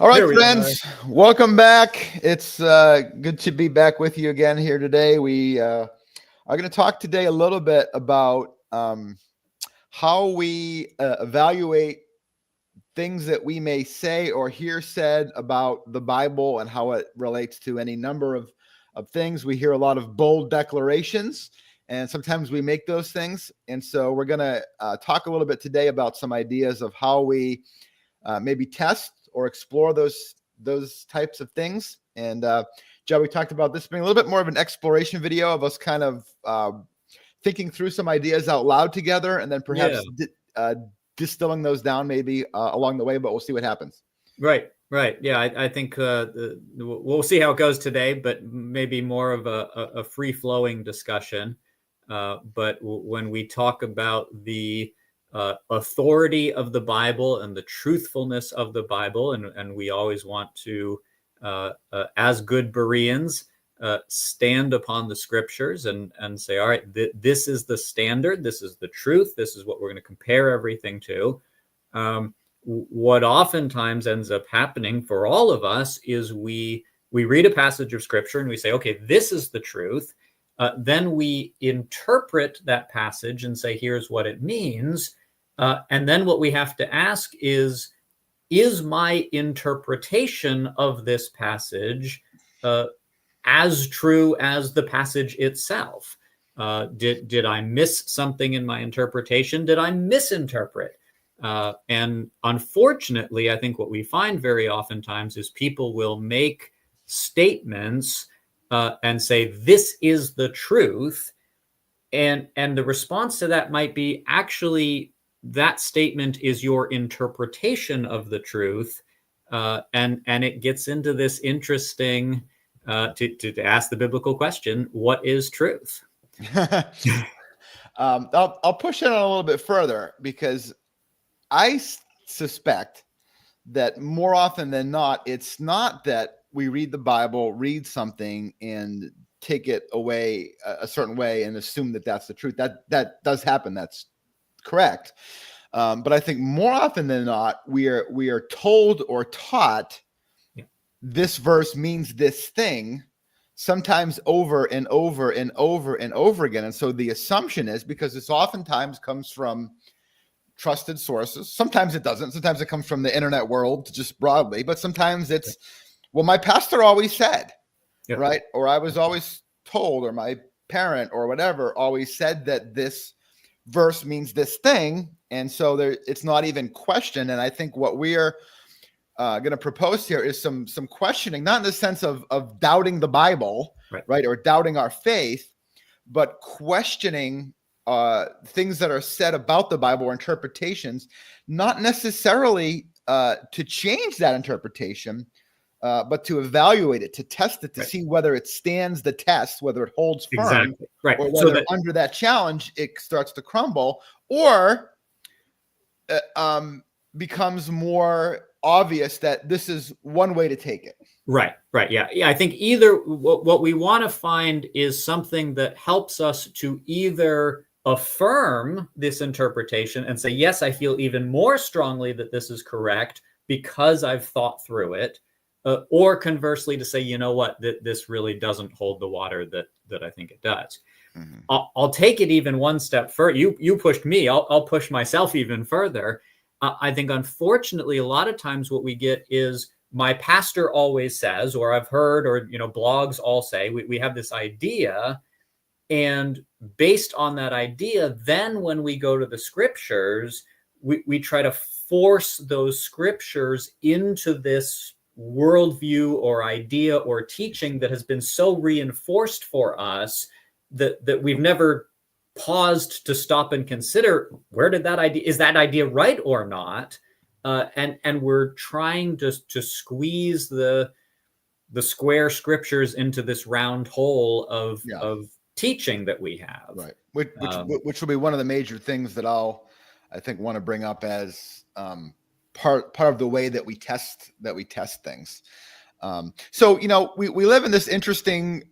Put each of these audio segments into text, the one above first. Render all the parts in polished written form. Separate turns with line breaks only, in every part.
All right,
There we are.
friends, welcome back. It's good to be back with you again here today. We are going to talk today a little bit about how we evaluate things that we may say or hear said about the Bible and how it relates to any number of things. We hear a lot of bold declarations, and sometimes we make those things. And so we're going to talk a little bit today about some ideas of how we maybe test or explore those types of things. And Joe, we talked about this being a little bit more of an exploration video of us kind of thinking through some ideas out loud together, and then perhaps distilling those down maybe along the way. But we'll see what happens.
Right. Yeah, I think we'll see how it goes today, but maybe more of a free-flowing discussion. But when we talk about the authority of the Bible and the truthfulness of the Bible, and we always want to, as good Bereans, stand upon the scriptures and say, all right, this is the standard, this is the truth, this is what we're going to compare everything to. What oftentimes ends up happening for all of us is we read a passage of scripture and we say, okay, this is the truth. Then we interpret that passage and say, here's what it means. And then what we have to ask is my interpretation of this passage as true as the passage itself? Did I miss something in my interpretation? Did I misinterpret? And unfortunately, I think what we find very oftentimes is people will make statements and say, this is the truth. And the response to that might be, actually, that statement is your interpretation of the truth. And it gets into this interesting, to ask the biblical question, what is truth?
I'll push it on a little bit further, because I suspect that more often than not, it's not that we read the Bible, read something, and take it away a certain way and assume that that's the truth. That does happen. That's correct. But I think more often than not, we are told or taught this verse means this thing, sometimes over and over and over and over again. And so the assumption is, because this oftentimes comes from trusted sources. Sometimes it doesn't. Sometimes it comes from the internet world, just broadly, but sometimes it's, well, my pastor always said, right? Or I was always told, or my parent or whatever always said that this verse means this thing. And so it's not even questioned. And I think what we're going to propose here is some questioning, not in the sense of doubting the Bible, right? Or doubting our faith, but questioning things that are said about the Bible or interpretations, not necessarily to change that interpretation, but to evaluate it, to test it, to see whether it stands the test, whether it holds firm, or whether under that challenge it starts to crumble, or becomes more obvious that this is one way to take it.
Right. Yeah. I think either what we want to find is something that helps us to either affirm this interpretation and say, yes, I feel even more strongly that this is correct because I've thought through it, or conversely to say, you know what, this really doesn't hold the water that I think it does. Mm-hmm. I'll take it even one step further. You pushed me. I'll push myself even further. I think, unfortunately, a lot of times what we get is, my pastor always says, or I've heard, or blogs all say, we have this idea, and based on that idea, then when we go to the scriptures, we try to force those scriptures into this worldview or idea or teaching that has been so reinforced for us that we've never paused to stop and consider, where did that idea, is that idea right or not? And we're trying to squeeze the square scriptures into this round hole of teaching that we have.
Right. Which will be one of the major things that I think want to bring up as part of the way that we test things. So, we live in this interesting,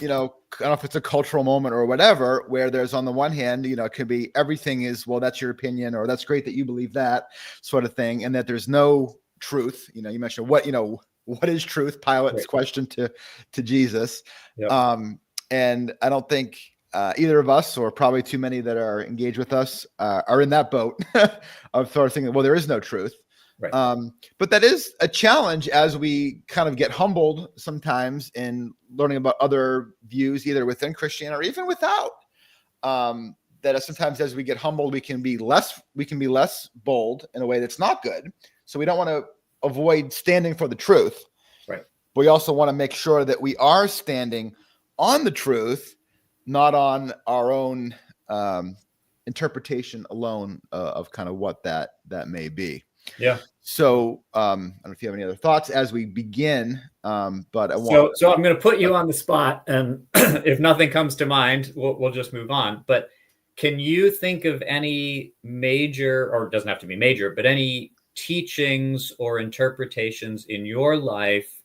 I don't know if it's a cultural moment or whatever, where there's, on the one hand, it could be everything is, well, that's your opinion, or that's great that you believe that sort of thing, and that there's no truth. You mentioned what is truth? Pilate's
Right.
question to Jesus.
Yep.
And I don't think either of us, or probably too many that are engaged with us, are in that boat of sort of thinking, well, there is no truth.
Right.
But that is a challenge as we kind of get humbled sometimes in learning about other views, either within Christianity or even without. That sometimes as we get humbled, we can be less bold in a way that's not good. So we don't want to avoid standing for the truth.
Right.
But we also want to make sure that we are standing on the truth, not on our own interpretation alone of kind of what that may be.
Yeah.
So I don't know if you have any other thoughts as we begin, but I want.
So I'm going to put you on the spot, and if nothing comes to mind, we'll just move on. But can you think of any major, or it doesn't have to be major, but any teachings or interpretations in your life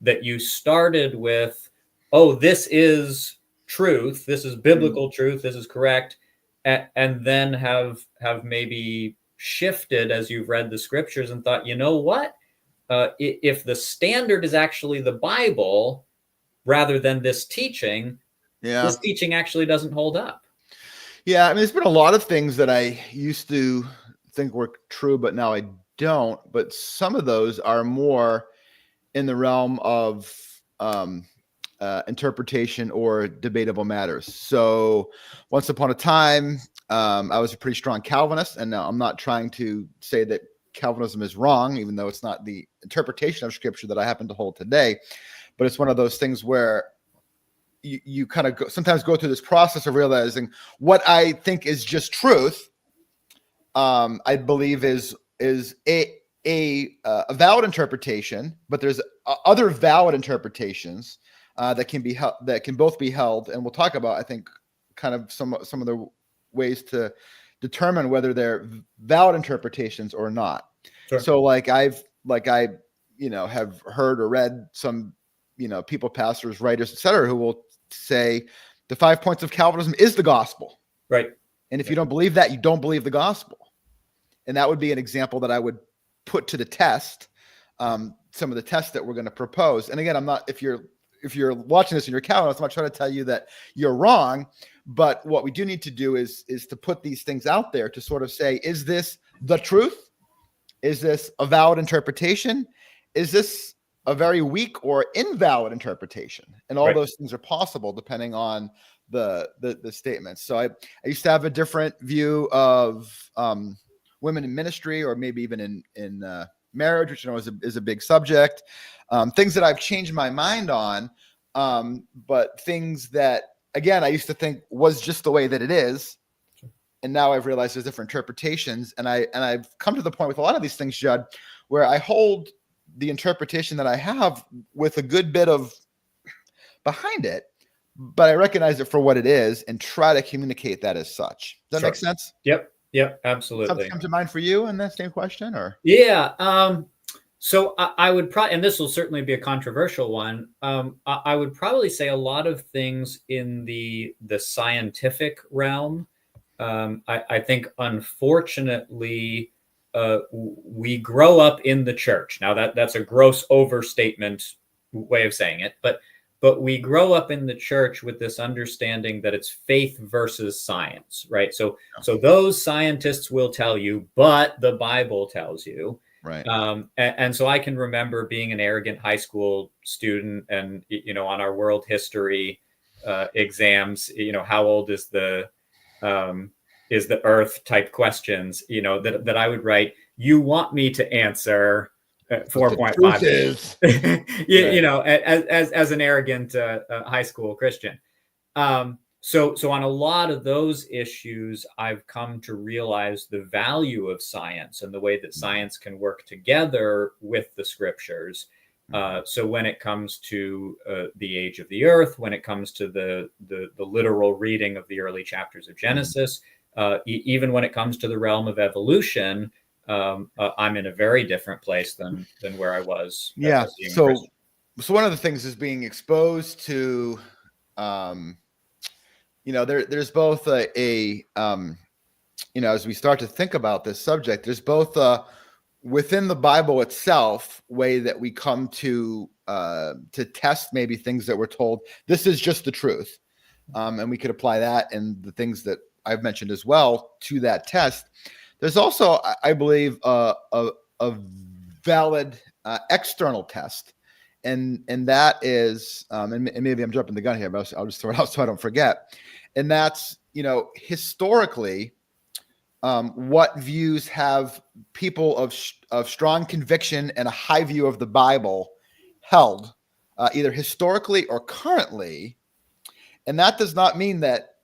that you started with, oh, this is truth, this is biblical truth, this is correct, and then have maybe shifted as you've read the scriptures and thought, you know what? If the standard is actually the Bible rather than this teaching, this teaching actually doesn't hold up.
Yeah, I mean, there's been a lot of things that I used to think were true, but now I don't. But some of those are more in the realm of interpretation or debatable matters. So once upon a time, I was a pretty strong Calvinist, and now I'm not trying to say that Calvinism is wrong, even though it's not the interpretation of Scripture that I happen to hold today. But it's one of those things where you kind of sometimes go through this process of realizing what I think is just truth. I believe is a valid interpretation, but there's other valid interpretations that can both be held, and we'll talk about, I think, kind of some of the ways to determine whether they're valid interpretations or not. Sure. So I have heard or read some people, pastors, writers, etc., who will say the 5 points of Calvinism is the gospel.
Right.
And if you don't believe that, you don't believe the gospel. And that would be an example that I would put to the test, some of the tests that we're going to propose. And again, I'm not, if you're watching this and you're Calvinist, I'm not trying to tell you that you're wrong, but what we do need to do is to put these things out there to sort of say, is this the truth? Is this a valid interpretation? Is this a very weak or invalid interpretation? And all those things are possible depending on the statements. So I used to have a different view of women in ministry, or maybe even in marriage, which is a big subject. Things that I've changed my mind on, but things that, again, I used to think was just the way that it is. And now I've realized there's different interpretations. And I've come to the point with a lot of these things, Judd, where I hold the interpretation that I have with a good bit of behind it, but I recognize it for what it is and try to communicate that as such. Does that make sense?
Yep, absolutely.
Something come to mind for you in that same question, or?
Yeah. So I would probably, and this will certainly be a controversial one. I would probably say a lot of things in the scientific realm. I think, unfortunately, we grow up in the church. Now that's a gross overstatement way of saying it, but we grow up in the church with this understanding that it's faith versus science, right? So those scientists will tell you, but the Bible tells you.
Right.
And so I can remember being an arrogant high school student, and on our world history exams, how old is the Earth type questions, that I would write. You want me to answer 4.5
is.
As an arrogant high school Christian. So on a lot of those issues, I've come to realize the value of science and the way that science can work together with the scriptures. So when it comes to the age of the earth, when it comes to the literal reading of the early chapters of Genesis, even when it comes to the realm of evolution, I'm in a very different place than where I was.
Yeah. So one of the things is being exposed to, there's both as we start to think about this subject, there's both within the Bible itself, way that we come to test maybe things that we're told. This is just the truth, and we could apply that and the things that I've mentioned as well to that test. There's also, I believe, a valid external test, and that is, and maybe I'm jumping the gun here, but I'll just throw it out so I don't forget. And that's, historically, what views have people of strong conviction and a high view of the Bible held, either historically or currently. And that does not mean that,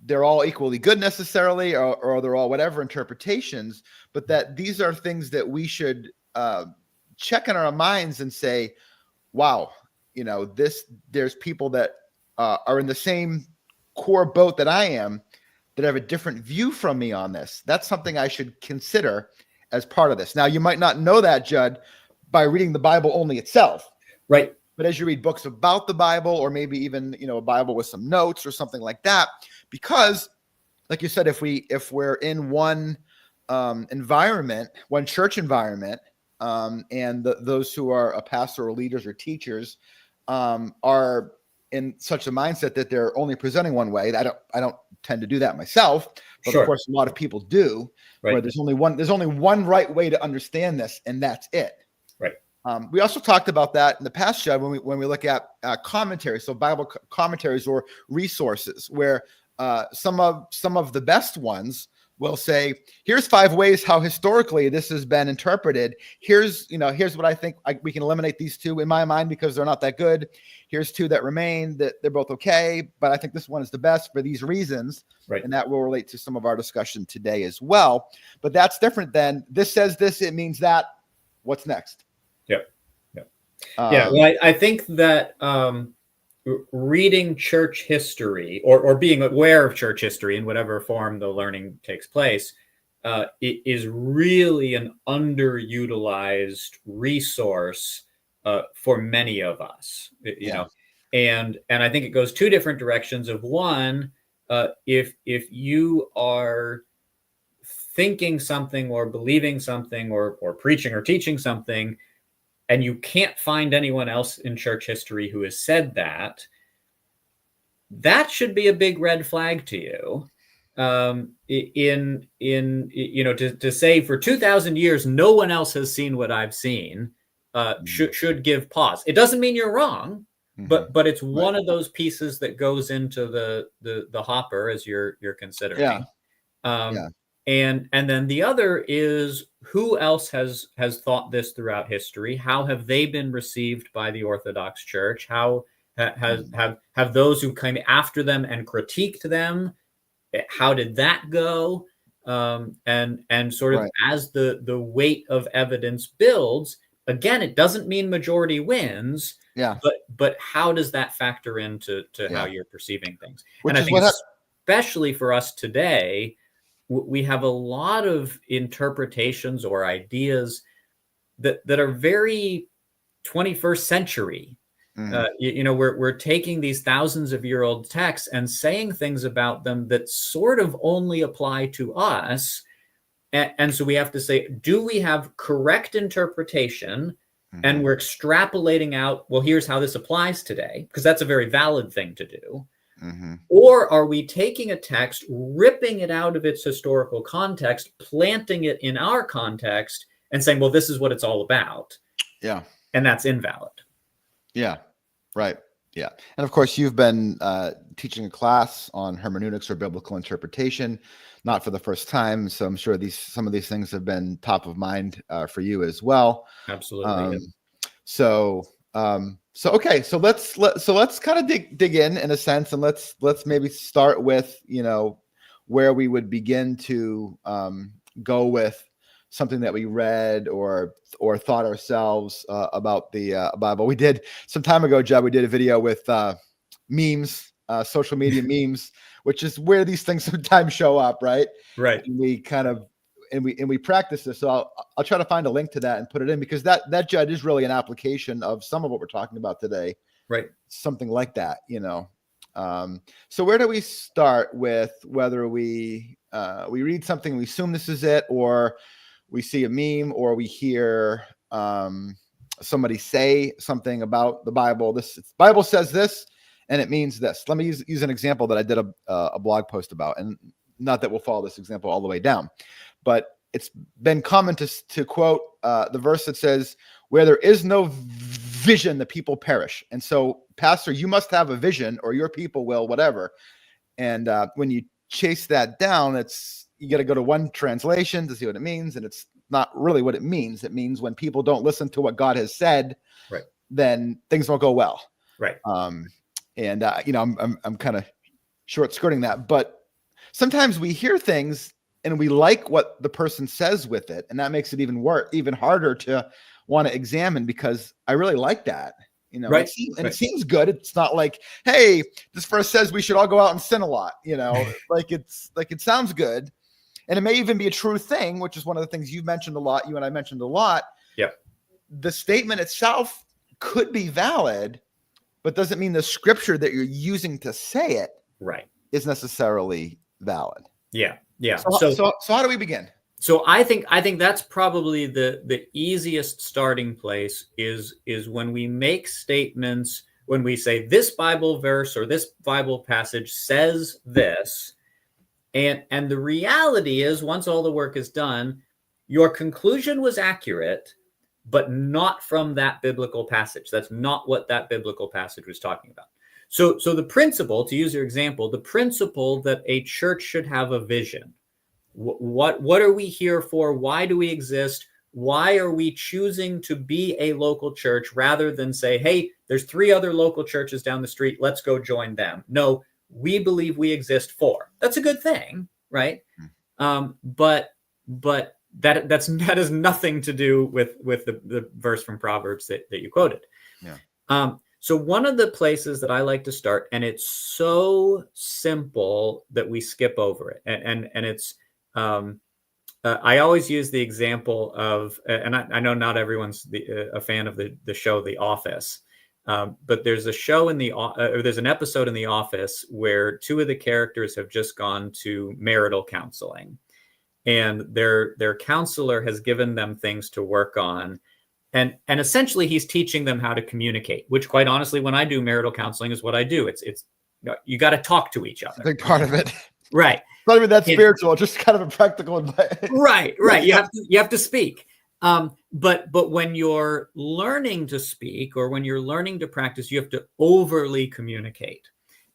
they're all equally good necessarily, or they're all whatever interpretations, but that these are things that we should check in our minds and say, wow, there's people that are in the same core boat that I am, that have a different view from me on this. That's something I should consider as part of this. Now, you might not know that, Judd, by reading the Bible only itself.
Right.
But as you read books about the Bible, or maybe even, a Bible with some notes or something like that, because like you said, if we're in one environment, one church environment, and those who are a pastor or leaders or teachers are in such a mindset that they're only presenting one way. I don't tend to do that myself, but
Sure.
Of course a lot of people do.
Right.
Where there's only one right way to understand this, and that's it.
Right.
We also talked about that in the past, Judd, when we look at commentaries, so Bible commentaries or resources, where some of the best ones will say, here's 5 ways how historically this has been interpreted. Here's what I think we can eliminate these 2 in my mind because they're not that good. Here's 2 that remain, that they're both okay, but I think this one is the best for these reasons.
Right. And
that will relate to some of our discussion today as well. But that's different than this says this, it means that. What's next?
Yep. Yeah. Well, I think that reading church history or being aware of church history in whatever form the learning takes place it is really an underutilized resource for many of us, you know, and I think it goes 2 different directions. Of one, if you are thinking something or believing something or preaching or teaching something, and you can't find anyone else in church history who has said that, that should be a big red flag to you. To say for 2,000 years no one else has seen what I've seen should give pause. It doesn't mean you're wrong, but it's one of those pieces that goes into the hopper as you're considering. And then the other is, who else has thought this throughout history? How have they been received by the Orthodox Church? How have those who came after them and critiqued them, how did that go? And sort of as the weight of evidence builds, again, it doesn't mean majority wins. But how does that factor into how you're perceiving things? And I think especially for us today, we have a lot of interpretations or ideas that are very 21st century. We're taking these thousands of year old texts and saying things about them that sort of only apply to us. And so we have to say, do we have correct interpretation? And we're extrapolating out, well, here's how this applies today, because that's a very valid thing to do. Or are we taking a text, ripping it out of its historical context, planting it in our context, and saying, well, this is what it's all about. And that's invalid.
Right. And of course, you've been teaching a class on hermeneutics or biblical interpretation, not for the first time. So I'm sure some of these things have been top of mind for you as well.
Absolutely.
Okay. So let's kind of dig in a sense, and let's maybe start with, where we would begin to go with something that we read or thought ourselves about the Bible. We did some time ago, Judd, we did a video with memes, social media memes, which is where these things sometimes show up, right?
Right.
And we kind of and we practice this. So I'll try to find a link to that and put it in, because that, Judd, is really an application of some of what we're talking about today.
Right.
Something like that, So where do we start with whether we read something, we assume this is it, or we see a meme or we hear somebody say something about the Bible. This Bible says this, and it means this. Let me use an example that I did a blog post about, and not that we'll follow this example all the way down, but it's been common to quote the verse that says, "Where there is no vision, the people perish." And so, Pastor, you must have a vision, or your people will, whatever. And when you chase that down, you got to go to one translation to see what it means, and it's not really what it means. It means when people don't listen to what God has said,
right,
then things won't go well.
Right.
I'm kind of short skirting that, but sometimes we hear things and we like what the person says with it, and that makes it even harder to want to examine, because I really like that.
Right.
It seems good. It's not like, hey, this verse says we should all go out and sin a lot. Like it sounds good. And it may even be a true thing, which is one of the things you've mentioned a lot. You and I mentioned a lot.
Yeah.
The statement itself could be valid, but doesn't mean the scripture that you're using to say it is necessarily valid.
Yeah. Yeah.
So how do we begin?
So I think that's probably the easiest starting place is when we make statements, when we say this Bible verse or this Bible passage says this. And the reality is, once all the work is done, your conclusion was accurate, but not from that biblical passage. That's not what that biblical passage was talking about. So the principle, to use your example, the principle that a church should have a vision. What are we here for? Why do we exist? Why are we choosing to be a local church rather than say, hey, there's 3 other local churches down the street, let's go join them? No, we believe we exist for. That's a good thing, right? But that has nothing to do with the verse from Proverbs that you quoted.
Yeah.
So one of the places that I like to start, and it's so simple that we skip over it, and it's I always use the example of, and I know not everyone's a fan of the show The Office. But there's a show there's an episode in The Office where 2 of the characters have just gone to marital counseling, and their counselor has given them things to work on. And essentially he's teaching them how to communicate, which quite honestly, when I do marital counseling is what I do. It's you got to talk to each other.
A big part of it.
Right.
Not even that spiritual, just kind of a practical advice.
Right. You have to speak. But when you're learning to speak, or when you're learning to practice, you have to overly communicate.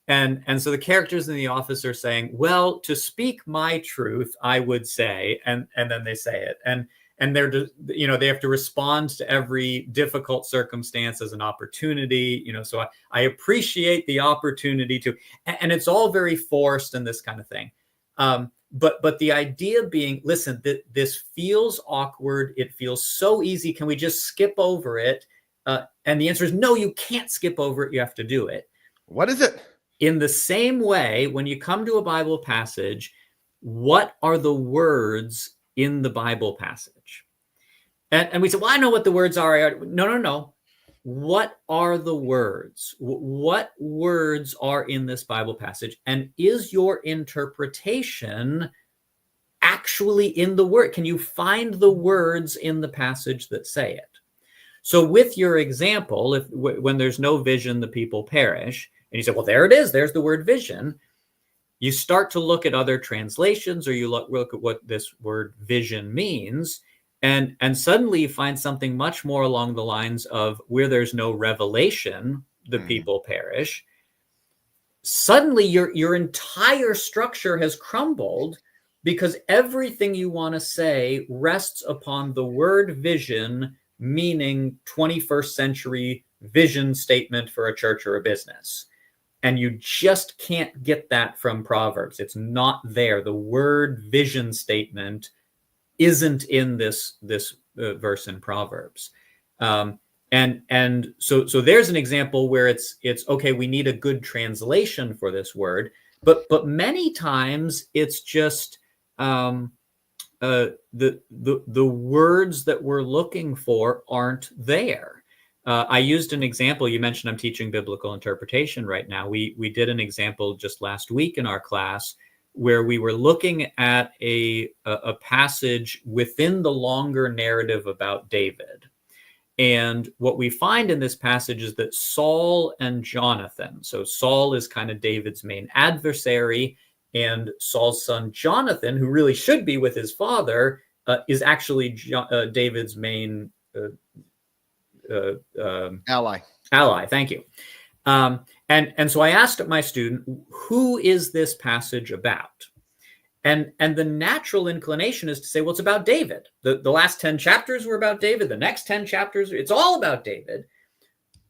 And so the characters in The Office are saying, well, to speak my truth, I would say, and then they say it. And they're, they have to respond to every difficult circumstance as an opportunity, so I appreciate the opportunity to, and it's all very forced and this kind of thing. But the idea being, listen, this feels awkward. It feels so easy. Can we just skip over it? And the answer is no, you can't skip over it. You have to do it.
What is it?
In the same way, when you come to a Bible passage, what are the words in the Bible passage? And we say, well, I know what the words are. No. What are the words? What words are in this Bible passage? And is your interpretation actually in the word? Can you find the words in the passage that say it? So with your example, when there's no vision, the people perish, and you say, well, there it is. There's the word vision. You start to look at other translations, or you look at what this word vision means. And suddenly you find something much more along the lines of where there's no revelation, the people perish. Suddenly your entire structure has crumbled, because everything you want to say rests upon the word vision, meaning 21st century vision statement for a church or a business. And you just can't get that from Proverbs. It's not there. The word vision statement isn't in this verse in Proverbs. And so there's an example where it's okay, we need a good translation for this word, but many times it's just the words that we're looking for aren't there. I used an example. You mentioned I'm teaching biblical interpretation right now. We did an example just last week in our class where we were looking at a passage within the longer narrative about David. And what we find in this passage is that Saul and Jonathan, so Saul is kind of David's main adversary, and Saul's son Jonathan, who really should be with his father, is actually David's main
ally.
Thank you. And so I asked my student, who is this passage about? And the natural inclination is to say, well, it's about David. The last 10 chapters were about David. The next 10 chapters, it's all about David.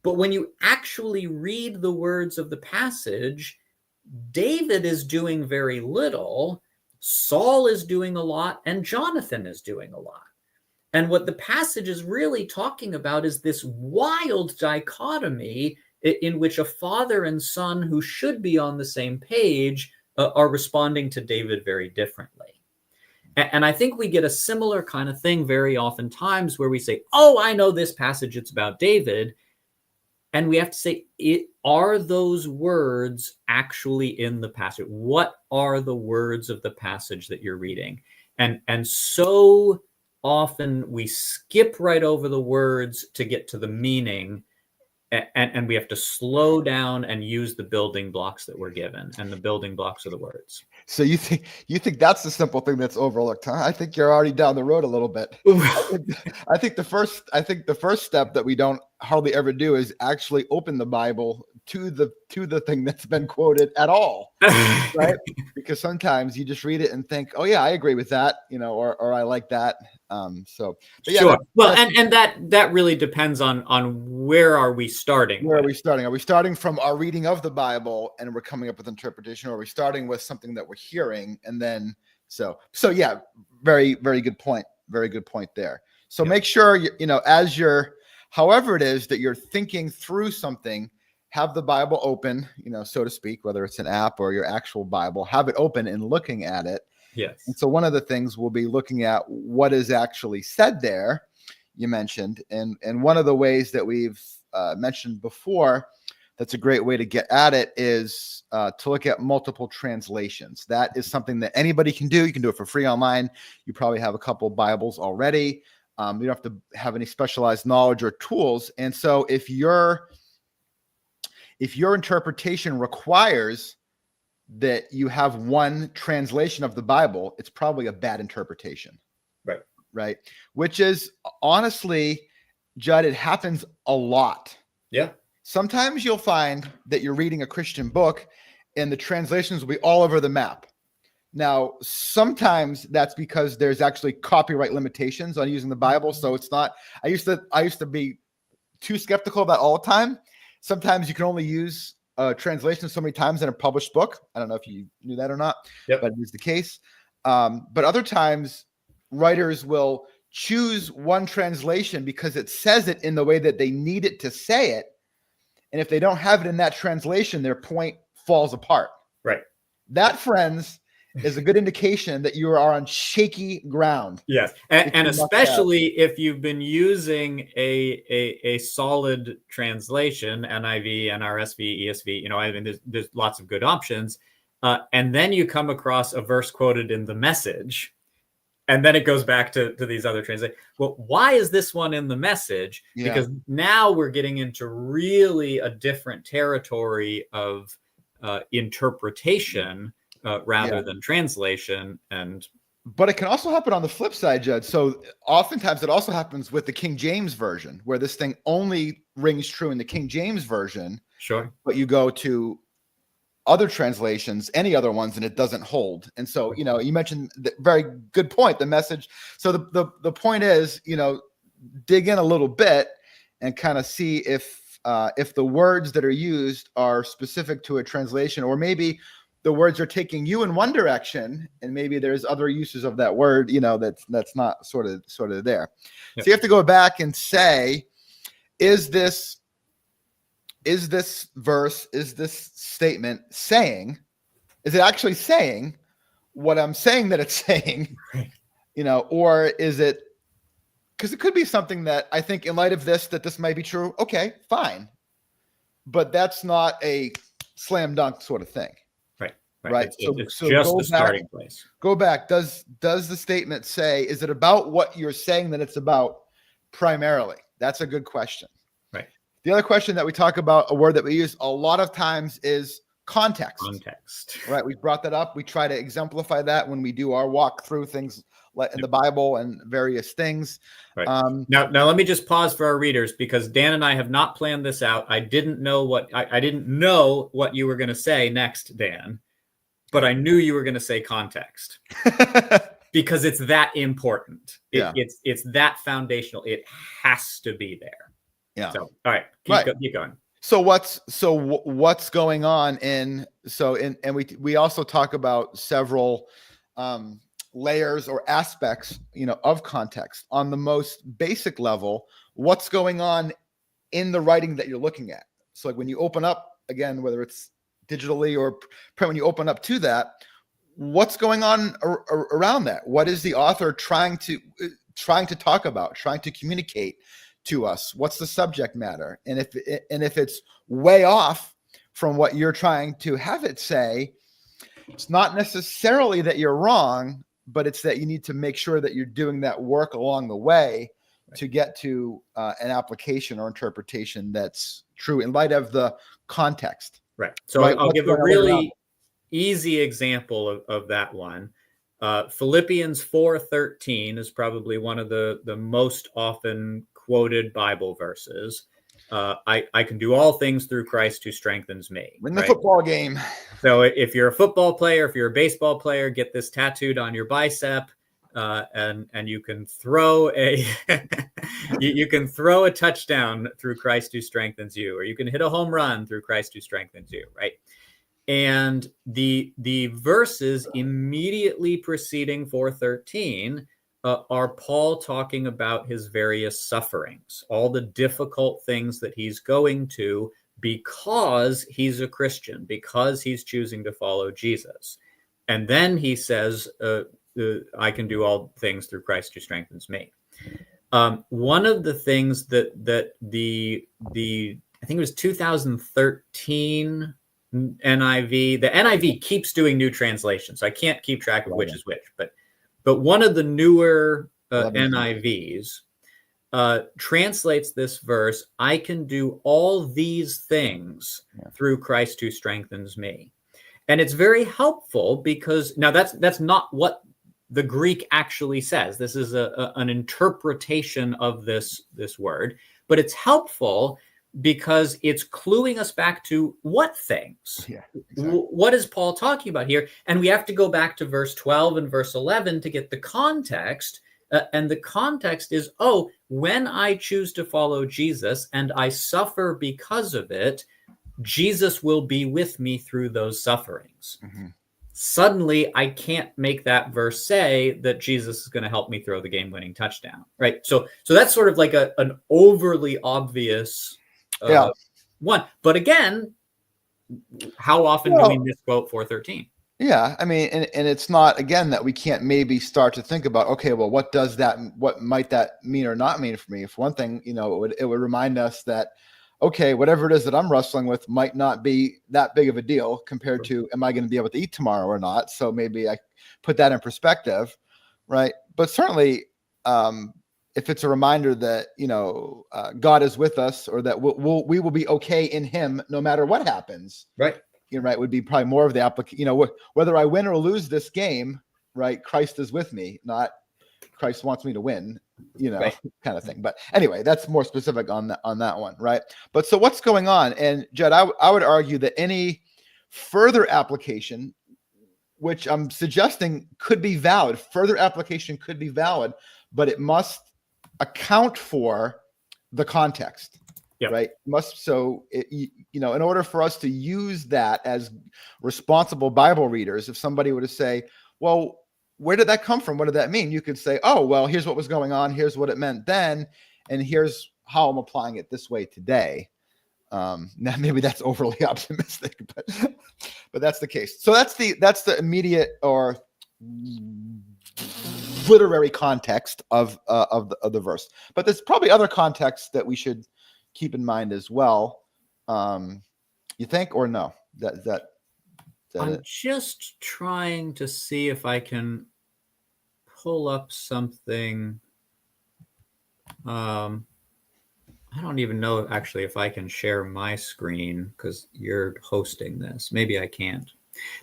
But when you actually read the words of the passage, David is doing very little, Saul is doing a lot, and Jonathan is doing a lot. And what the passage is really talking about is this wild dichotomy in which a father and son who should be on the same page are responding to David very differently. And I think we get a similar kind of thing very oftentimes where we say, oh, I know this passage, it's about David. And we have to say, are those words actually in the passage? What are the words of the passage that you're reading? And so often we skip right over the words to get to the meaning. And we have to slow down and use the building blocks that we're given, and the building blocks are the words.
So you think that's the simple thing that's overlooked, huh? I think you're already down the road a little bit. I think the first step that we don't hardly ever do is actually open the Bible to the thing that's been quoted at all, right? Because sometimes you just read it and think, oh yeah, I agree with that, or I like that. But yeah,
sure. Well, and that really depends on where are we starting?
Where are we starting? Are we starting from our reading of the Bible and we're coming up with interpretation, or are we starting with something that we're hearing and then so yeah, very, very good point. Very good point there. So make sure as you're, however it is that you're thinking through something, have the Bible open, so to speak, whether it's an app or your actual Bible, have it open and looking at it.
Yes.
And so one of the things we'll be looking at what is actually said there, you mentioned, and one of the ways that we've mentioned before, that's a great way to get at it, is to look at multiple translations. That is something that anybody can do. You can do it for free online. You probably have a couple Bibles already. You don't have to have any specialized knowledge or tools. And so if your interpretation requires that you have one translation of the Bible, it's probably a bad interpretation. Right. Which is honestly, Judd, it happens a lot.
Yeah.
Sometimes you'll find that you're reading a Christian book and the translations will be all over the map. Now, sometimes that's because there's actually copyright limitations on using the Bible. So it's not, I used to be too skeptical of that all the time. Sometimes you can only use translation so many times in a published book. I don't know if you knew that or not, but it is the case. But other times writers will choose one translation because it says it in the way that they need it to say it. And if they don't have it in that translation, their point falls apart.
Right.
That, friends, is a good indication that you are on shaky ground.
Yes. And especially if you've been using a solid translation, NIV, NRSV, ESV, there's lots of good options. And then you come across a verse quoted in the Message, and then it goes back to these other translations. Well, why is this one in the Message?
Yeah.
Because now we're getting into really a different territory of interpretation rather than translation.
But it can also happen on the flip side, Judd. So oftentimes it also happens with the King James Version, where this thing only rings true in the King James Version.
Sure.
But you go to other translations, any other ones, and it doesn't hold. And so, you mentioned the very good point, the Message. So the point is, dig in a little bit and kind of see if the words that are used are specific to a translation, or maybe the words are taking you in one direction and maybe there's other uses of that word, that's not sort of there. Yeah. So you have to go back and say, is this verse, is this statement saying, is it actually saying what I'm saying that it's saying, or is it, because it could be something that I think in light of this, that this might be true. Okay, fine. But that's not a slam dunk sort of thing.
Right.
right?
It's
So
just
go
the
back,
starting place.
go back. Does the statement say, is it about what you're saying that it's about primarily? That's a good question.
Right.
The other question that we talk about, a word that we use a lot of times, is context.
Context.
Right. We brought that up. We try to exemplify that when we do our walk through things in the Bible and various things.
Right. Now let me just pause for our readers, because Dan and I have not planned this out. I didn't know what you were going to say next, Dan, but I knew you were going to say context because it's that important. It's that foundational. It has to be there.
Yeah.
So, all right, keep going.
So what's going on and we also talk about several layers or aspects, of context. On the most basic level, what's going on in the writing that you're looking at. So like when you open up, again, whether it's digitally or print, when you open up to that, what's going on around that? What is the author trying to talk about, trying to communicate to us? What's the subject matter? And if it's way off from what you're trying to have it say, it's not necessarily that you're wrong, but it's that you need to make sure that you're doing that work along the way to get to an application or interpretation that's true in light of the context.
Right. So I'll give a really easy example of that one. Philippians 4:13 is probably one of the most often quoted Bible verses. I can do all things through Christ who strengthens me.
Win the football game.
So if you're a football player, if you're a baseball player, get this tattooed on your bicep, and you can throw you can throw a touchdown through Christ who strengthens you, or you can hit a home run through Christ who strengthens you, right? And the verses immediately preceding 4:13 are Paul talking about his various sufferings, all the difficult things that he's going to because he's a Christian, because he's choosing to follow Jesus. And then he says, I can do all things through Christ who strengthens me. One of the things that the I think it was 2013 NIV, the NIV keeps doing new translations, so I can't keep track of which is which, but one of the newer NIVs translates this verse, I can do all these things through Christ who strengthens me. And it's very helpful because now that's not what the Greek actually says. This is an interpretation of this word, but it's helpful because it's cluing us back to what things. Yeah, exactly. What is Paul talking about here? And we have to go back to verse 12 and verse 11 to get the context. And the context is, when I choose to follow Jesus and I suffer because of it, Jesus will be with me through those sufferings. Mm-hmm. Suddenly, I can't make that verse say that Jesus is going to help me throw the game-winning touchdown, right? So that's sort of like an overly obvious one. But again, how often do we misquote 4:13?
Yeah, I mean, and it's not, again, that we can't maybe start to think about, okay, well, what might that mean or not mean for me? For one thing, it would remind us that, okay, whatever it is that I'm wrestling with might not be that big of a deal compared to, am I going to be able to eat tomorrow or not? So maybe I put that in perspective, right? But certainly, if it's a reminder that, God is with us, or that we will be okay in him no matter what happens. Right. Right. Would be probably more of the application, whether I win or lose this game, right? Christ is with me, not Christ wants me to win, right. Kind of thing. But anyway, that's more specific on that one. Right. But so what's going on? And Judd, I would argue that any further application, which I'm suggesting could be valid, further application could be valid, but it must account for the context. Yep. Right. In order for us to use that as responsible Bible readers, if somebody were to say, well, where did that come from? What did that mean? You could say, oh, well, here's what was going on. Here's what it meant then. And here's how I'm applying it this way today. Now maybe that's overly optimistic, but that's the case. So that's the immediate or literary context of the verse. But there's probably other contexts that we should keep in mind as well. You think, or no? That that
I'm
it?
just trying to see if I can pull up something. I don't even know actually if I can share my screen because you're hosting this. Maybe I can't.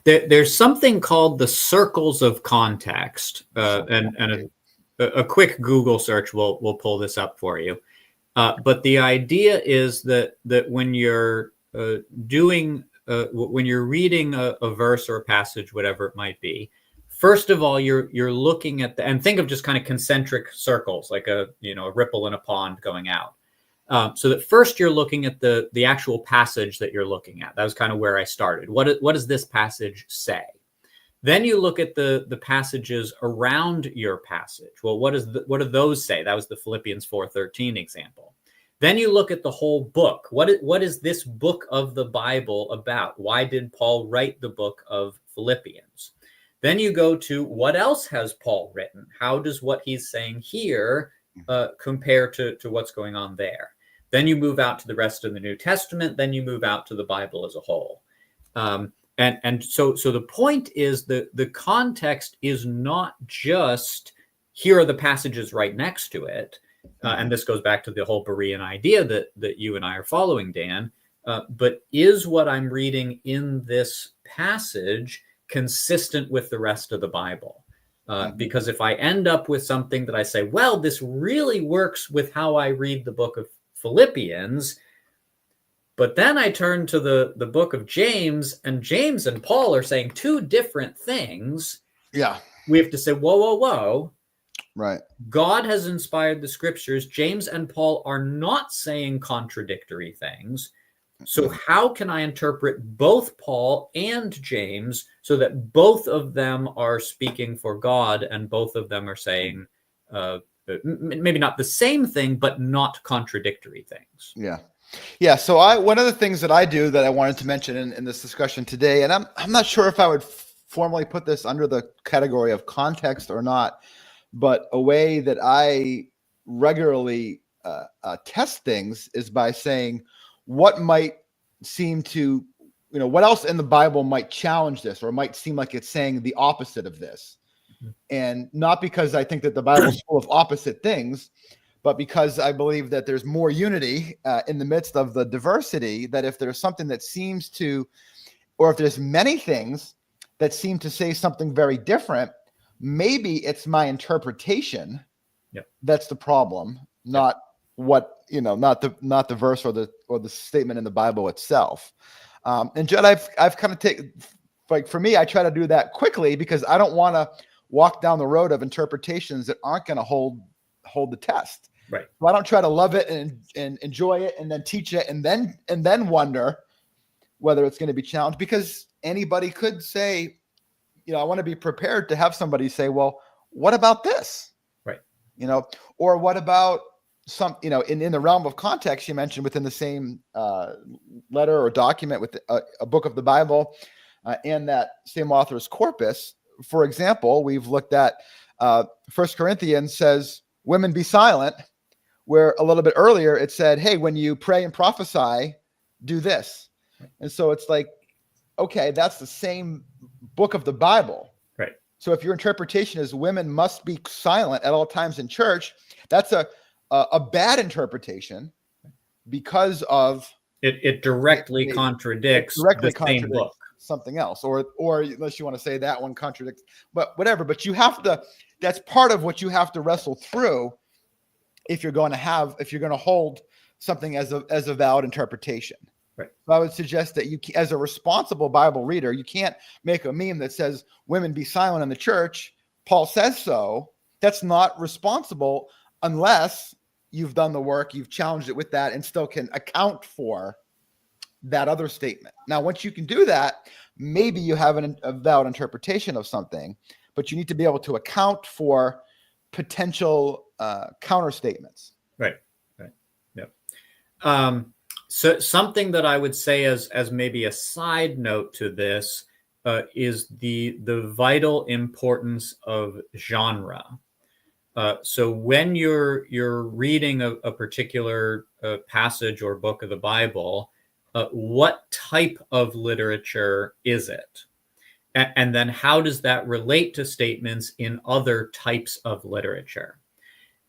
There's something called the circles of context, and a quick Google search will pull this up for you. But the idea is that when you're when you're reading a verse or a passage, whatever it might be, first of all, you're looking at and think of just kind of concentric circles, like a ripple in a pond going out. So that first you're looking at the actual passage that you're looking at. That was kind of where I started. What does this passage say? Then you look at the passages around your passage. Well, what do those say? That was the Philippians 4:13 example. Then you look at the whole book. What is this book of the Bible about? Why did Paul write the book of Philippians? Then you go to what else has Paul written? How does what he's saying here compare to what's going on there? Then you move out to the rest of the New Testament. Then you move out to the Bible as a whole. And so the point is that the context is not just here are the passages right next to it. And this goes back to the whole Berean idea that you and I are following, Dan. But is what I'm reading in this passage consistent with the rest of the Bible? Because if I end up with something that I say, well, this really works with how I read the book of Philippians, but then I turn to the book of James and Paul are saying two different things.
Yeah.
We have to say, whoa.
Right.
God has inspired the scriptures. James and Paul are not saying contradictory things. So how can I interpret both Paul and James so that both of them are speaking for God and both of them are saying maybe not the same thing, but not contradictory things?
Yeah. So one of the things that I do that I wanted to mention in this discussion today, and I'm not sure if I would formally put this under the category of context or not, but a way that I regularly test things is by saying what might seem to, what else in the Bible might challenge this or might seem like it's saying the opposite of this. And not because I think that the Bible is full of opposite things, but because I believe that there's more unity in the midst of the diversity, that if there's something that seems to, or if there's many things that seem to say something very different, maybe it's my interpretation that's the problem, not what, not the verse or the statement in the Bible itself. And Judd, I've kind of taken, like for me, I try to do that quickly because I don't want to walk down the road of interpretations that aren't going to hold the test.
Right.
So I don't try to love it and enjoy it and then teach it and then wonder whether it's going to be challenged, because anybody could say, I want to be prepared to have somebody say, well, what about this?
Right.
Or what about some, in the realm of context you mentioned within the same letter or document with a book of the Bible and that same author's corpus. For example, we've looked at 1 Corinthians says, women be silent, where a little bit earlier it said, hey, when you pray and prophesy, do this. And so it's like, okay, that's the same book of the Bible.
Right.
So if your interpretation is women must be silent at all times in church, that's a bad interpretation because of
it directly contradicts the same book.
Something else, or unless you want to say that one contradicts, but whatever. But you have to. That's part of what you have to wrestle through if you're going to hold something as a valid interpretation.
Right.
So I would suggest that you, as a responsible Bible reader, you can't make a meme that says women be silent in the church. Paul says so. That's not responsible unless you've done the work, you've challenged it with that, and still can account for that other statement. Now, once you can do that, maybe you have a valid interpretation of something, but you need to be able to account for potential counter statements.
Right. Yep. So something that I would say as maybe a side note to this is the vital importance of genre. So when you're reading a particular passage or book of the Bible, what type of literature is it? And then how does that relate to statements in other types of literature?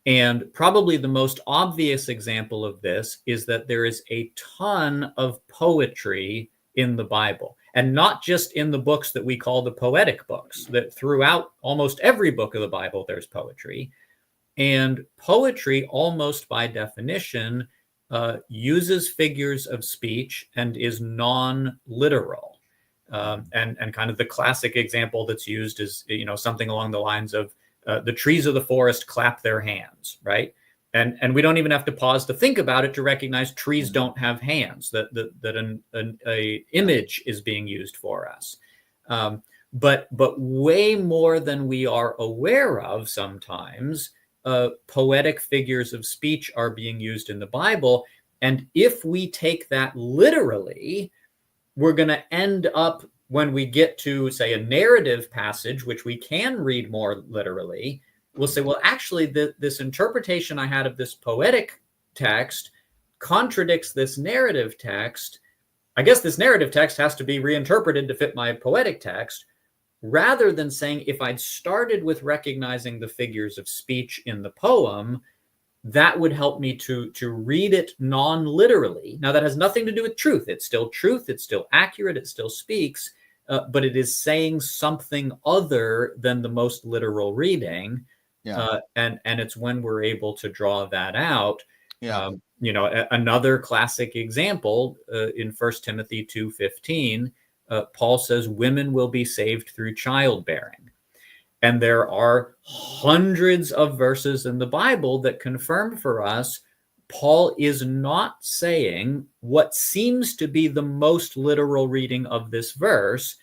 And probably the most obvious example of this is that there is a ton of poetry in the Bible, and not just in the books that we call the poetic books, that throughout almost every book of the Bible, there's poetry. And poetry, almost by definition, uses figures of speech and is non-literal. And kind of the classic example that's used is, something along the lines of the trees of the forest clap their hands, right? And we don't even have to pause to think about it to recognize trees don't have hands, that an image is being used for us. But way more than we are aware of sometimes, poetic figures of speech are being used in the Bible. And if we take that literally, we're going to end up, when we get to, say, a narrative passage, which we can read more literally, we'll say, well, actually, this interpretation I had of this poetic text contradicts this narrative text. I guess this narrative text has to be reinterpreted to fit my poetic text, rather than saying, if I'd started with recognizing the figures of speech in the poem, that would help me to read it non-literally. Now, that has nothing to do with truth. It's still truth. It's still accurate. It still speaks. But it is saying something other than the most literal reading.
Yeah.
And it's when we're able to draw that out.
Yeah.
Another classic example in 1 Timothy 2:15, Paul says women will be saved through childbearing. And there are hundreds of verses in the Bible that confirm for us Paul is not saying what seems to be the most literal reading of this verse.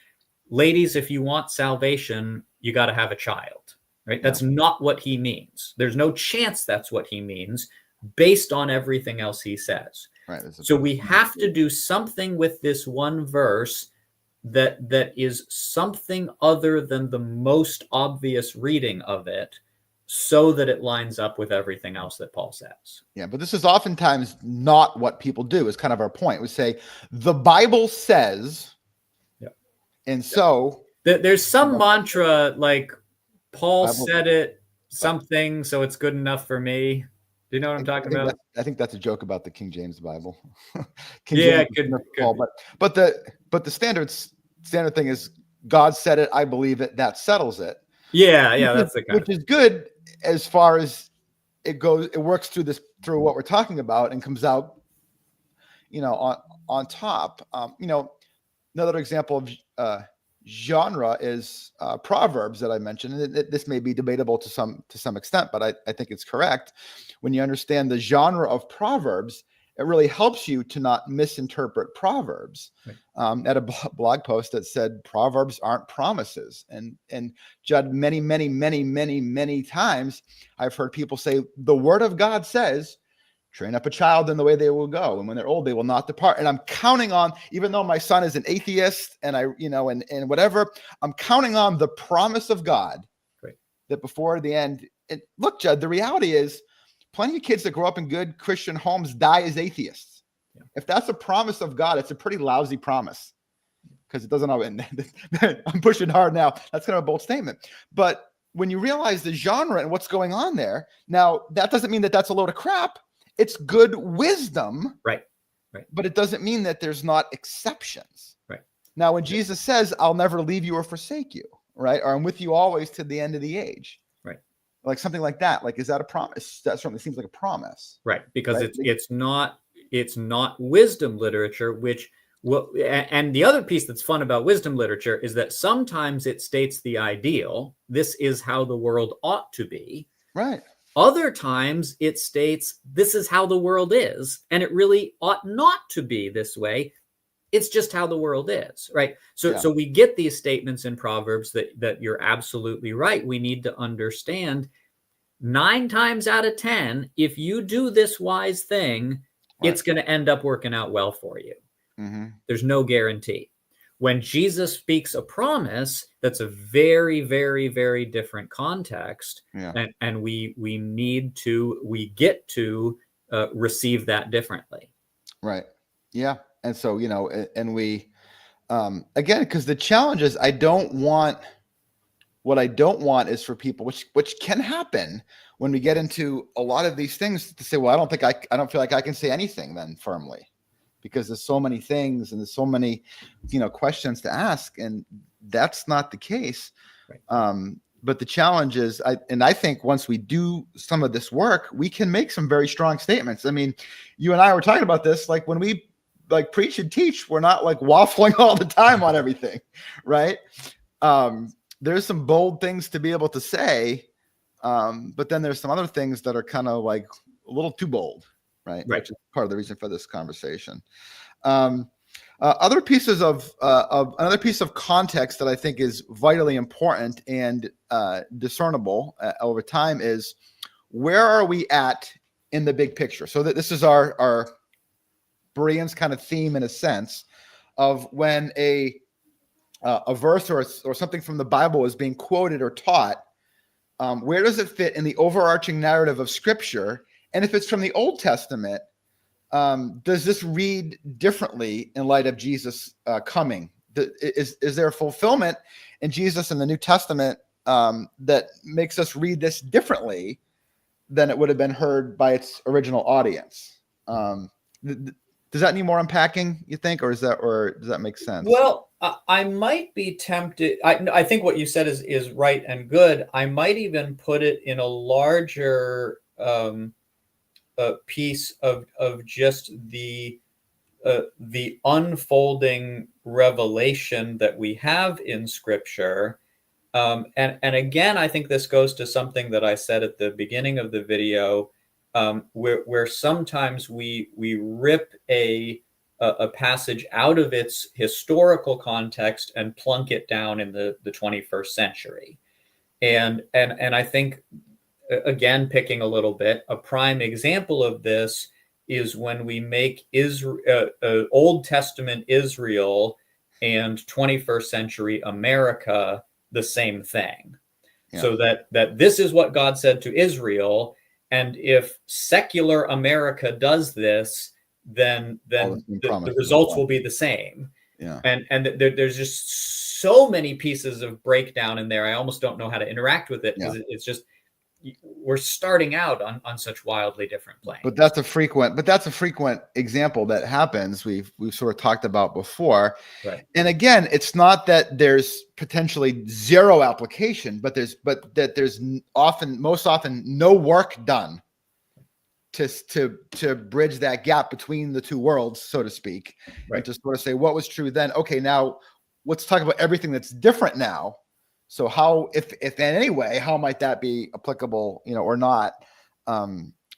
Ladies, if you want salvation, you got to have a child, right? That's not what he means. There's no chance that's what he means based on everything else he says.
Right.
So we have to do something with this one verse that is something other than the most obvious reading of it, so that it lines up with everything else that Paul says.
Yeah, but this is oftentimes not what people do, is kind of our point. We say, the Bible says, and so...
There's some mantra like, Paul
Bible
said it, something, so it's good enough for me. Do you know what I'm talking about?
I think that's a joke about the King James Bible.
Good.
But the standard thing is, God said it, I believe it, that settles it.
Yeah, that's the kind
which is good as far as it goes. It works through what we're talking about and comes out, on top. Another example of genre is Proverbs that I mentioned. And this may be debatable to some extent, but I think it's correct. When you understand the genre of Proverbs, it really helps you to not misinterpret Proverbs. Right. At a blog post that said Proverbs aren't promises, and Judd, many times I've heard people say the Word of God says, train up a child in the way they will go, and when they're old, they will not depart. And I'm counting on, even though my son is an atheist, and and whatever, I'm counting on the promise of God, right, that before the end. And look, Judd, the reality is, plenty of kids that grow up in good Christian homes die as atheists. Yeah. If that's a promise of God, it's a pretty lousy promise, because it doesn't. I'm pushing hard now. That's kind of a bold statement, but when you realize the genre and what's going on there, now that doesn't mean that that's a load of crap. It's good wisdom, right? But it doesn't mean that there's not exceptions, right? Now, when Jesus says, "I'll never leave you or forsake you," right, or "I'm with you always to the end of the age," right, like something like that. Like, is that a promise? That certainly seems like a promise,
right? Because it's not wisdom literature, which. Well, and the other piece that's fun about wisdom literature is that sometimes it states the ideal. This is how the world ought to be, right? Other times it states this is how the world is, and it really ought not to be this way. It's just how the world is, right? So we get these statements in Proverbs that you're absolutely right. We need to understand 9 times out of 10, if you do this wise thing, right, it's going to end up working out well for you. Mm-hmm. There's no guarantee. When Jesus speaks a promise, that's a very, very, very different context. Yeah. And we get to receive that differently.
Right. Yeah. And so, and we, Again, because the challenge is what I don't want is for people, which can happen when we get into a lot of these things, to say, well, I don't feel like I can say anything then firmly, because there's so many things and there's so many, questions to ask, and that's not the case.
Right.
But the challenge is, I think once we do some of this work, we can make some very strong statements. I mean, you and I were talking about this, like when we preach and teach, we're not like waffling all the time on everything, right? There's some bold things to be able to say, but then there's some other things that are kind of like a little too bold, right? Which is part of the reason for this conversation. Another piece of context that I think is vitally important and discernible over time is, where are we at in the big picture? So that this is our Bereans kind of theme, in a sense, of when a verse or something from the Bible is being quoted or taught. Where does it fit in the overarching narrative of Scripture? And if it's from the Old Testament, does this read differently in light of Jesus coming? Is there a fulfillment in Jesus in the New Testament that makes us read this differently than it would have been heard by its original audience? Does that need more unpacking, you think, or does that make sense?
Well, I might be tempted. I think what you said is right and good. I might even put it in a larger piece of just the unfolding revelation that we have in Scripture. And again, I think this goes to something that I said at the beginning of the video, where sometimes we rip a passage out of its historical context and plunk it down in the 21st century. And I think, again, picking a little bit, a prime example of this is when we make Old Testament Israel and 21st century America the same thing. Yeah. So that this is what God said to Israel, and if secular America does this, then the results will be the same.
Yeah.
And there's just so many pieces of breakdown in there. I almost don't know how to interact with it, because it's just, we're starting out on such wildly different planes.
But that's a frequent example that happens. We've sort of talked about before.
Right.
And again, it's not that there's potentially zero application, but that there's most often no work done to bridge that gap between the two worlds, so to speak. Right. And to sort of say what was true then. Okay, now let's talk about everything that's different now. So how, if in any way, how might that be applicable, or not?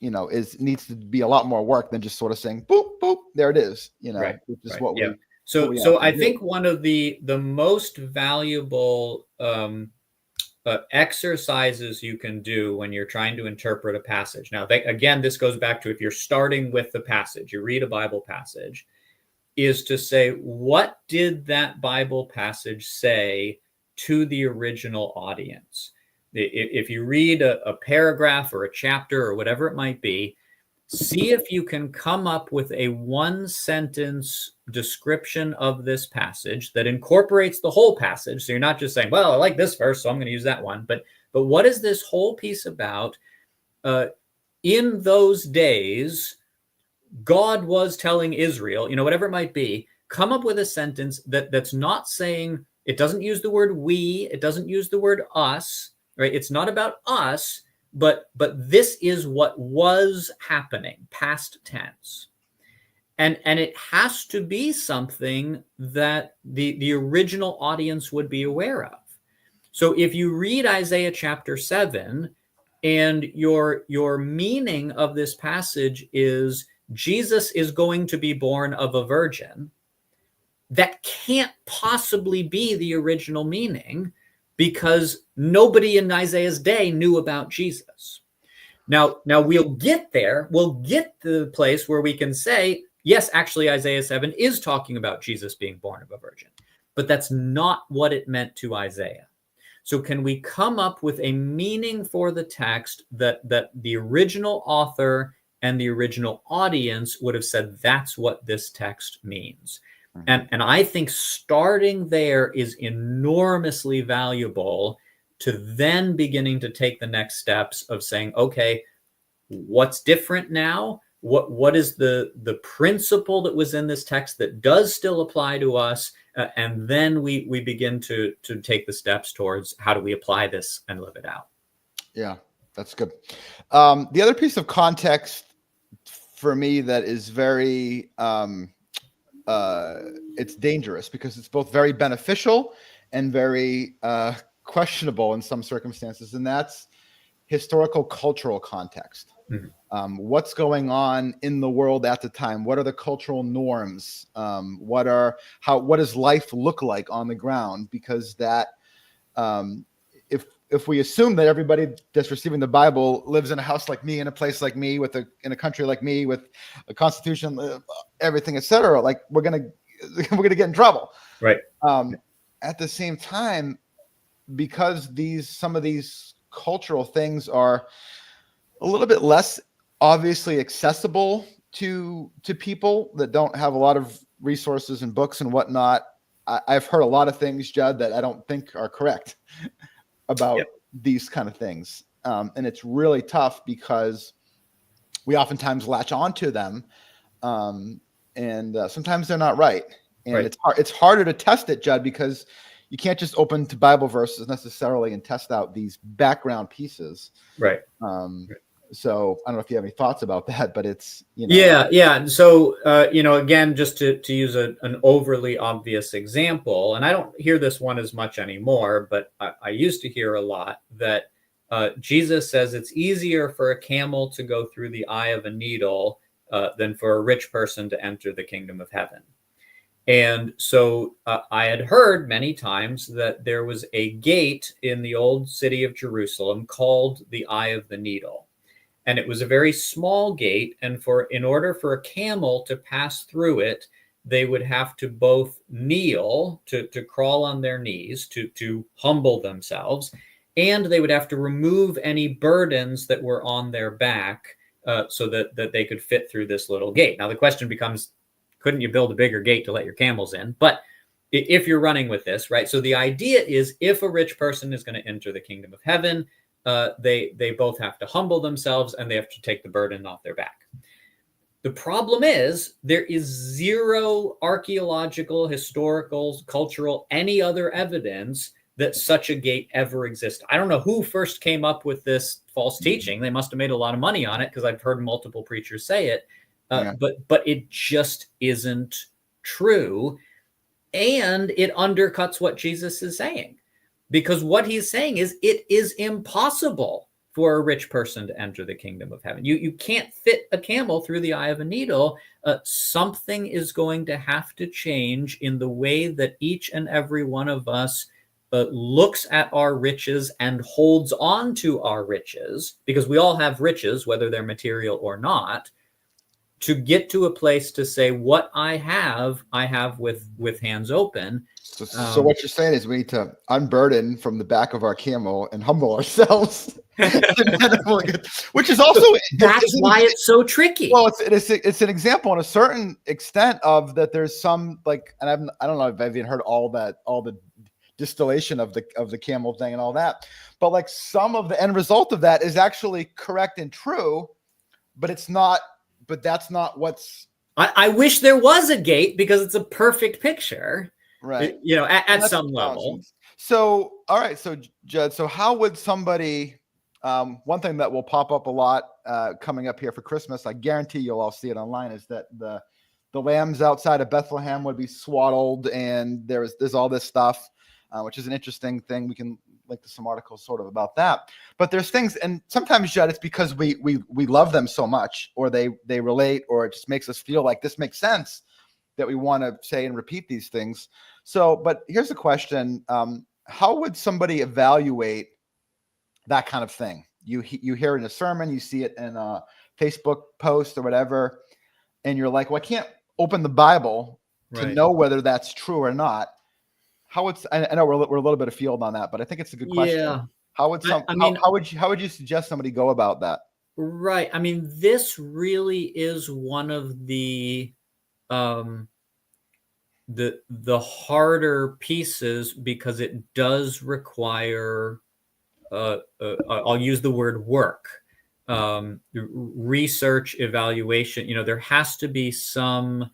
Needs to be a lot more work than just sort of saying, boop, boop, there it is,
Right.
which is what we.
So I think one of the most valuable exercises you can do when you're trying to interpret a passage. Now, again, this goes back to, if you're starting with the passage, you read a Bible passage, is to say, what did that Bible passage say to the original audience? If you read a paragraph or a chapter or whatever it might be, see if you can come up with a one-sentence description of this passage that incorporates the whole passage. So you're not just saying, well, I like this verse, so I'm going to use that one. But what is this whole piece about? In those days, God was telling Israel, whatever it might be. Come up with a sentence that's not saying, it doesn't use the word we, it doesn't use the word us, right? It's not about us, but this is what was happening, past tense. And it has to be something that the original audience would be aware of. So if you read Isaiah chapter 7, and your meaning of this passage is Jesus is going to be born of a virgin, that can't possibly be the original meaning, because nobody in Isaiah's day knew about Jesus. Now we'll get there. We'll get to the place where we can say, yes, actually Isaiah 7 is talking about Jesus being born of a virgin, but that's not what it meant to Isaiah. So can we come up with a meaning for the text that the original author and the original audience would have said, that's what this text means? And I think starting there is enormously valuable to then beginning to take the next steps of saying, okay, what's different now? What is the principle that was in this text that does still apply to us? And then we begin to take the steps towards how do we apply this and live it out.
Yeah, that's good. The other piece of context for me that is very it's dangerous because it's both very beneficial and very questionable in some circumstances, and that's historical cultural context. Mm-hmm. What's going on in the world at the time? What are the cultural norms? What does life look like on the ground? Because that if we assume that everybody that's receiving the Bible lives in a house like me, in a place like me, in a country like me, with a constitution, everything, etc., like we're gonna get in trouble.
Right.
At the same time, because some of these cultural things are a little bit less obviously accessible to people that don't have a lot of resources and books and whatnot. I've heard a lot of things, Judd, that I don't think are correct about these kind of things. And it's really tough because we oftentimes latch onto them. And sometimes they're not right. And it's harder to test it, Judd, because you can't just open to Bible verses necessarily and test out these background pieces.
Right.
So I don't know if you have any thoughts about that, but it's,
Yeah. So, again, just to use an overly obvious example, and I don't hear this one as much anymore, but I used to hear a lot that Jesus says it's easier for a camel to go through the eye of a needle than for a rich person to enter the kingdom of heaven. And so I had heard many times that there was a gate in the old city of Jerusalem called the Eye of the Needle. And it was a very small gate. And in order for a camel to pass through it, they would have to both kneel, to crawl on their knees, to humble themselves. And they would have to remove any burdens that were on their back so that they could fit through this little gate. Now, the question becomes, couldn't you build a bigger gate to let your camels in? But if you're running with this, right? So the idea is if a rich person is going to enter the kingdom of heaven, they both have to humble themselves and they have to take the burden off their back. The problem is there is zero archaeological, historical, cultural, any other evidence that such a gate ever existed. I don't know who first came up with this false teaching. They must have made a lot of money on it because I've heard multiple preachers say it. But it just isn't true. And it undercuts what Jesus is saying. Because what he's saying is it is impossible for a rich person to enter the kingdom of heaven. You can't fit a camel through the eye of a needle. Something is going to have to change in the way that each and every one of us looks at our riches and holds on to our riches, because we all have riches, whether they're material or not, to get to a place to say, what I have with hands open.
So what you're saying is we need to unburden from the back of our camel and humble ourselves, which is also
that's why it's so tricky.
Well, it's an example in a certain extent of that. There's some and I don't know if I've even heard all the distillation of the camel thing and all that, but some of the end result of that is actually correct and true, but it's not. But that's not what's.
I wish there was a gate because it's a perfect picture,
right?
At some level.
So, all right. So, Judd, so how would somebody? One thing that will pop up a lot coming up here for Christmas, I guarantee you'll all see it online, is that the lambs outside of Bethlehem would be swaddled, and there's all this stuff, which is an interesting thing. We can link to some articles sort of about that, but there's things, and sometimes, Judd, it's because we love them so much, or they relate, or it just makes us feel like this makes sense, that we want to say and repeat these things. So, but here's the question: how would somebody evaluate that kind of thing? You hear it in a sermon, you see it in a Facebook post or whatever, and you're like, well, I can't open the Bible to know whether that's true or not. I know we're a little bit afield on that, but I think it's a good question. Yeah. How would how would you suggest somebody go about that?
Right. I mean, this really is one of the the harder pieces, because it does require I'll use the word work, research, evaluation. There has to be some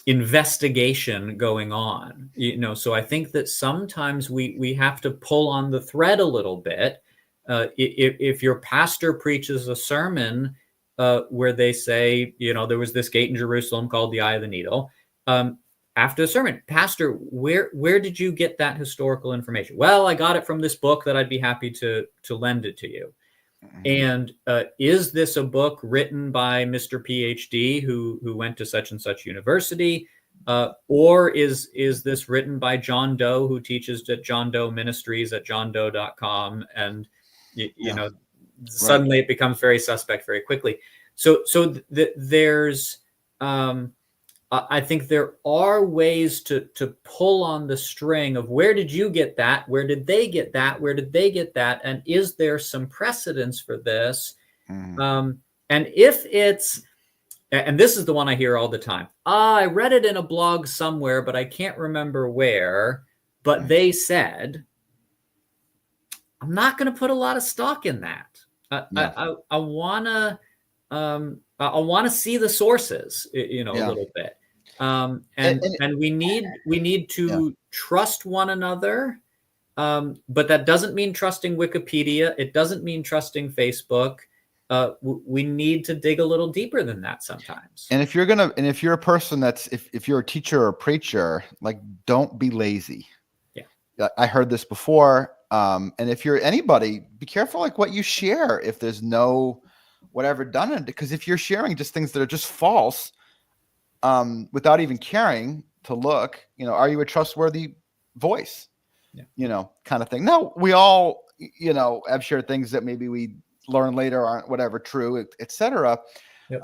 investigation going on. So I think that sometimes we have to pull on the thread a little bit. If your pastor preaches a sermon where they say, there was this gate in Jerusalem called the Eye of the Needle. After the sermon, pastor, where did you get that historical information? Well, I got it from this book that I'd be happy to lend it to you. And is this a book written by Mr. PhD who went to such and such university? Or is this written by John Doe, who teaches at John Doe Ministries at johndoe.com? And, suddenly it becomes very suspect very quickly. So there's, I think there are ways to pull on the string of where did you get that? Where did they get that? Where did they get that? And is there some precedence for this? And if it's, and this is the one I hear all the time. I read it in a blog somewhere, but I can't remember where, but they said, I'm not going to put a lot of stock in that. I want to see the sources, a little bit. And we need to trust one another. But that doesn't mean trusting Wikipedia. It doesn't mean trusting Facebook. We need to dig a little deeper than that sometimes.
And if you're a person if you're a teacher or a preacher, like, don't be lazy. Yeah. I heard this before. And if you're anybody, be careful, like, what you share, if there's no whatever done in it, because if you're sharing just things that are just false, without even caring to look, are you a trustworthy voice? Kind of thing. Now, we all, have shared things that maybe we learn later aren't whatever true, etc.
Yep.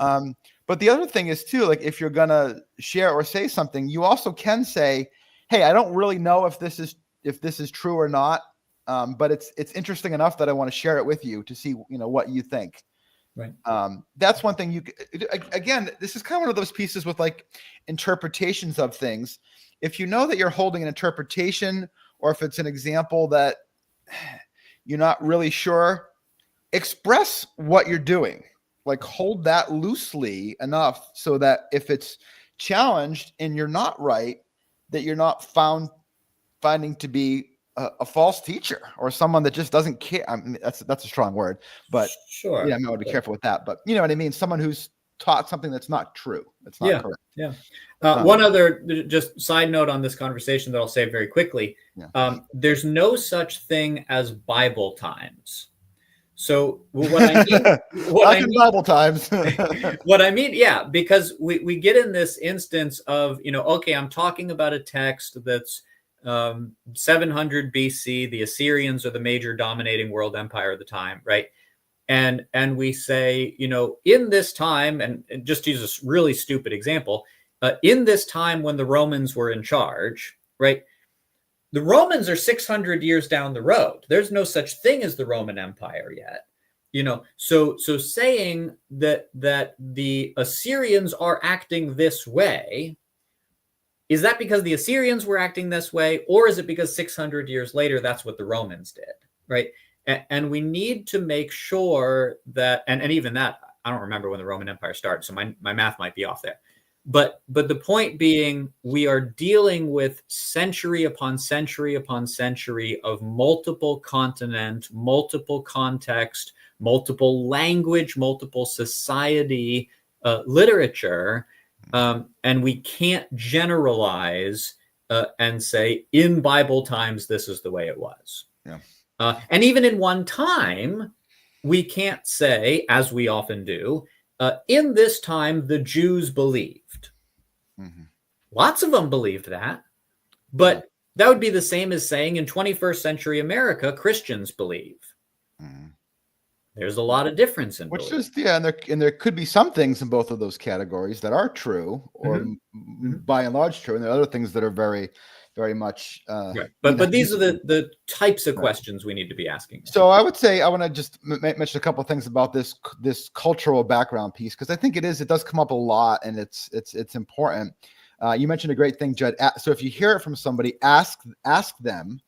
But the other thing is too, like, if you're gonna share or say something, you also can say, hey, I don't really know if this is true or not. But it's interesting enough that I want to share it with you to see, what you think.
Right.
That's one thing again, this is kind of one of those pieces with, like, interpretations of things. If you know that you're holding an interpretation, or if it's an example that you're not really sure, express what you're doing. Like, hold that loosely enough so that if it's challenged and you're not right, that you're not finding to be a false teacher or someone that just doesn't care. I mean, that's a strong word, but
sure.
I would be careful with that. But you know what I mean? Someone who's taught something that's not true. That's not correct.
Yeah. One other just side note on this conversation that I'll say very quickly. There's no such thing as Bible times. So what I mean,
Bible times.
What I mean, because we get in this instance of, okay, I'm talking about a text that's 700 BC. The Assyrians are the major dominating world empire at the time, right? And we say, in this time, and just to use a really stupid example, in this time when the Romans were in charge, right? The Romans are 600 years down the road. There's no such thing as the Roman Empire yet. So saying that the Assyrians are acting this way, is that because the Assyrians were acting this way, or is it because 600 years later, that's what the Romans did, right? And we need to make sure that, and even that, I don't remember when the Roman Empire started, so my math might be off there. But the point being, we are dealing with century upon century upon century of multiple continent, multiple context, multiple language, multiple society literature. And we can't generalize and say, in Bible times, this is the way it was.
Yeah.
And even in one time, we can't say, as we often do, in this time, the Jews believed.
Mm-hmm.
Lots of them believed that. But that would be the same as saying in 21st century America, Christians believe.
Mm-hmm.
There's a lot of difference in
which
belief.
is and there could be some things in both of those categories that are true, or by and large true, and there are other things that are very, very much
right. But these are the types of questions we need to be asking.
So I would say I want to just mention a couple of things about this cultural background piece, because I think it does come up a lot, and it's important. You mentioned a great thing, Judd. So if you hear it from somebody, ask them.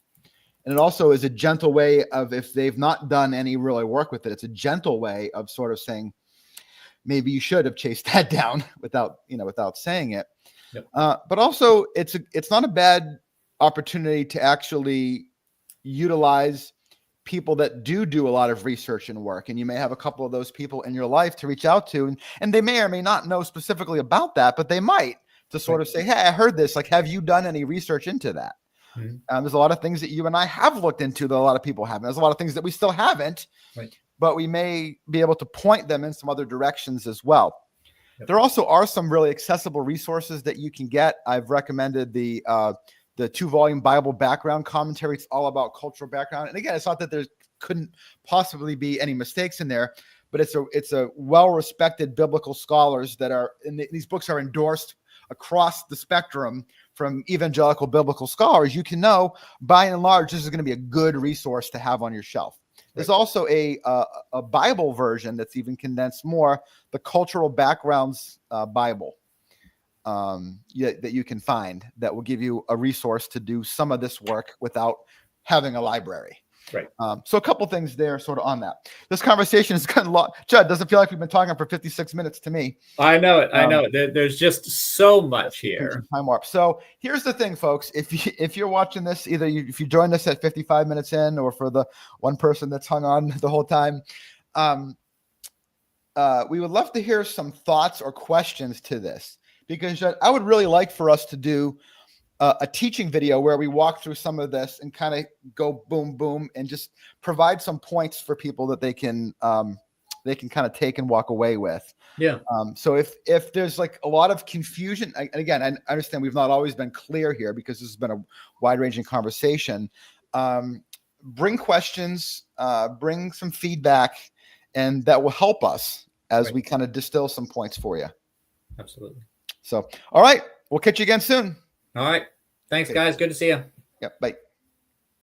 And it also is a gentle way of, if they've not done any really work with it, it's a gentle way of sort of saying, maybe you should have chased that down without saying it.
Yep.
But also it's not a bad opportunity to actually utilize people that do a lot of research and work. And you may have a couple of those people in your life to reach out to, and they may or may not know specifically about that, but they might, to sort of say, hey, I heard this. Like, have you done any research into that?
Mm-hmm.
There's a lot of things that you and I have looked into that a lot of people haven't. There's a lot of things that we still haven't,
right,
but we may be able to point them in some other directions as well.
Yep.
There also are some really accessible resources that you can get. I've recommended the 2-volume Bible background commentary. It's all about cultural background. And again, it's not that there couldn't possibly be any mistakes in there, but it's a well-respected biblical scholars that are these books are endorsed across the spectrum from evangelical biblical scholars. You can know, by and large, this is going to be a good resource to have on your shelf. There's also a Bible version that's even condensed more, the Cultural Backgrounds Bible, that you can find, that will give you a resource to do some of this work without having a library.
Right.
So a couple things there sort of on that. This conversation is kind of long. Judd, doesn't feel like we've been talking for 56 minutes to me.
I know it. I know it. There's just so much here.
Time warp. So here's the thing, folks. If you're watching this, either if you joined us at 55 minutes in, or for the one person that's hung on the whole time, we would love to hear some thoughts or questions to this, because Judd, I would really like for us to do a teaching video where we walk through some of this and kind of go boom, boom, and just provide some points for people that they can kind of take and walk away with.
Yeah.
So if there's like a lot of confusion, and again, I understand we've not always been clear here because this has been a wide-ranging conversation. Bring questions, bring some feedback, and that will help us as we kind of distill some points for you.
Absolutely.
So, all right, we'll catch you again soon.
All right. Thanks, guys. Good to see you.
Yep. Bye.